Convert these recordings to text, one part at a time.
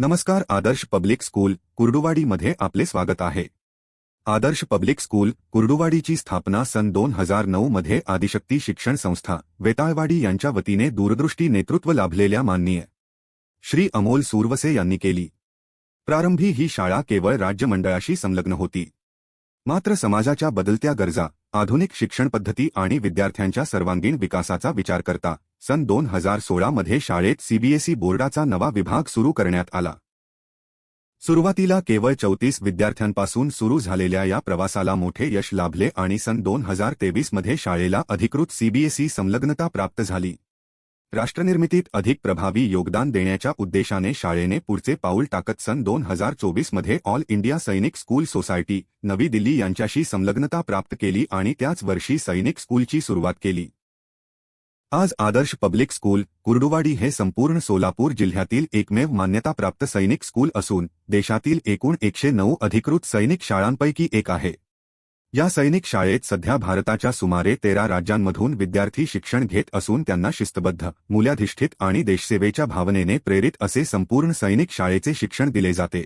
नमस्कार. आदर्श public school कुर्डुवाडीमध्ये आपले स्वागत आहे. आदर्श पब्लिक स्कूल कुर्डुवाडीची स्थापना सन 2009 मध्ये आदिशक्ती शिक्षण संस्था वेताळवाडी यांच्या वतीने दूरदृष्टी नेतृत्व लाभलेल्या माननीय श्री अमोल सुरवसे यांनी केली. प्रारंभी ही शाळा केवळ राज्य मंडळाशी संलग्न होती. मात्र समाजाच्या बदलत्या गरजा, आधुनिक शिक्षण पद्धती आणि विद्यार्थ्यांच्या सर्वांगीण विकासाचा विचार करता सन 2016 मध्ये शाळेत सीबीएसई बोर्डाचा नवा विभाग सुरू करण्यात आला. सुरुवातीला केवळ 34 विद्यार्थ्यांपासून सुरू झालेल्या या प्रवासाला मोठे यश लाभले आणि सन 2023 मध्ये शाळेला अधिकृत सीबीएसई संलग्नता प्राप्त झाली. राष्ट्रनिर्मितीत अधिक प्रभावी योगदान देण्याच्या उद्देशाने शाळेने पुढचे पाऊल टाकत सन 2024 मध्ये ऑल इंडिया सैनिक स्कूल सोसायटी, नवी दिल्ली यांच्याशी संलग्नता प्राप्त केली आणि त्याच वर्षी सैनिक स्कूलची सुरुवात केली. आज आदर्श पब्लिक स्कूल कुर्डुवाडी हे संपूर्ण सोलापूर जिल्ह्यातील एकमेव मान्यताप्राप्त सैनिक स्कूल असून देशातील एकूण 109 अधिकृत सैनिक शाळांपैकी एक आहे. या सैनिक शाळेत सध्या भारताच्या सुमारे 13 राज्यांमधून विद्यार्थी शिक्षण घेत असून त्यांना शिस्तबद्ध, मूल्याधिष्ठित आणि देशसेवेच्या भावनेने प्रेरित असे संपूर्ण सैनिक शाळेचे शिक्षण दिले जाते.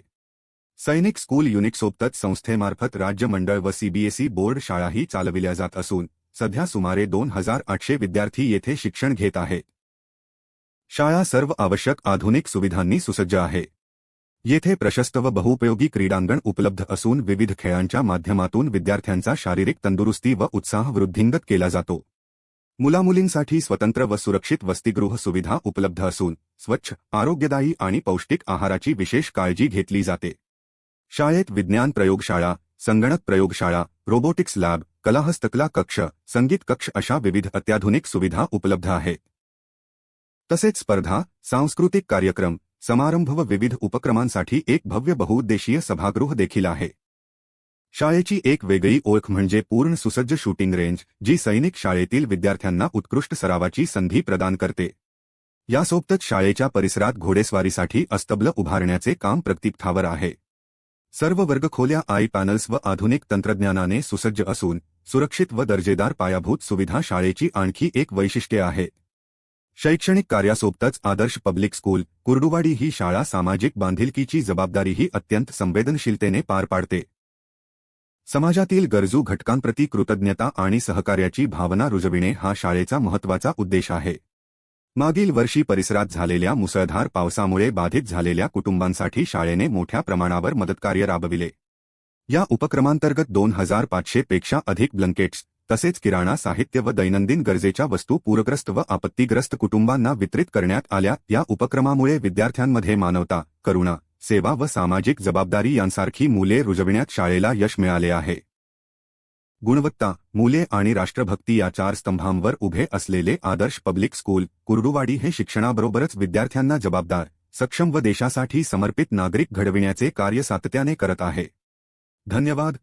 सैनिक स्कूल युनिटसोबतच संस्थेमार्फत राज्य मंडळ व सीबीएसई बोर्ड शाळाही चालविल्या जात असून सध्या सुमारे 2800 विद्यार्थी येथे शिक्षण घेत आहेत. शाळा सर्व आवश्यक आधुनिक सुविधांनी सुसज्ज आहे. येथे प्रशस्त व बहुउपयोगी क्रीडांगण उपलब्ध असून विविध खेळांच्या माध्यमातून विद्यार्थ्यांचा शारीरिक तंदुरुस्ती व उत्साह वृद्धिंगत केला जातो. मुलामुलींसाठी स्वतंत्र व सुरक्षित वसतिगृह सुविधा उपलब्ध असून स्वच्छ, आरोग्यदायी आणि पौष्टिक आहाराची विशेष काळजी घेतली जाते. शाळेत विज्ञान प्रयोगशाळा, संगणक प्रयोगशाळा, रोबोटिक्स लॅब, कलाहस्तकला कक्ष, संगीत कक्ष अशा विविध अत्याधुनिक सुविधा उपलब्ध आहेत. तसेच स्पर्धा, सांस्कृतिक कार्यक्रम, समारंभ व विविध उपक्रमांसाठी एक भव्य बहुउद्देशीय सभागृह देखील आहे. शाळेची एक वेगळी ओळख म्हणजे पूर्ण सुसज्ज शूटिंग रेंज, जी सैनिक शाळेतील विद्यार्थ्यांना उत्कृष्ट सरावाची संधी प्रदान करते. यासोबतच शाळेच्या परिसरात घोडेस्वारीसाठी अस्तबल उभारण्याचे काम प्रगतीपथावर आहे. सर्व वर्गखोल्या आई पॅनल्स व आधुनिक तंत्रज्ञानाने सुसज्ज असून सुरक्षित व दर्जेदार पायाभूत सुविधा शाळेची आणखी एक वैशिष्ट्य आहे. शैक्षणिक कार्यासोबतच आदर्श पब्लिक स्कूल कुर्डुवाडी ही शाळा सामाजिक बांधिलकीची जबाबदारीही अत्यंत संवेदनशीलतेने पार पाडते. समाजातील गरजू घटकांप्रती कृतज्ञता आणि सहकार्याची भावना रुजविणे हा शाळेचा महत्त्वाचा उद्देश आहे. मागील वर्षी परिसरात झालेल्या मुसळधार पावसामुळे बाधित झालेल्या कुटुंबांसाठी शाळेने मोठ्या प्रमाणावर मदतकार्य राबविले. या उपक्रमांतर्गत 2500 पेक्षा अधिक ब्लँकेट्स तसेच किराणा साहित्य व दैनंदिन गरजेच्या वस्तू पूरग्रस्त व आपत्तीग्रस्त कुटुंबांना वितरित करण्यात आल्या. या उपक्रमामुळे विद्यार्थ्यांमध्ये मानवता, करुणा, सेवा व सामाजिक जबाबदारी यांसारखी मूल्ये रुजविण्यात शाळेला यश मिळाले आहे. गुणवत्ता, मूल्ये आणि राष्ट्रभक्ती या 4 स्तंभांवर उभे असलेले आदर्श पब्लिक स्कूल कुर्डुवाडी हे शिक्षणाबरोबरच विद्यार्थ्यांना जबाबदार, सक्षम व देशासाठी समर्पित नागरिक घडविण्याचे कार्य सातत्याने करत आहे. धन्यवाद.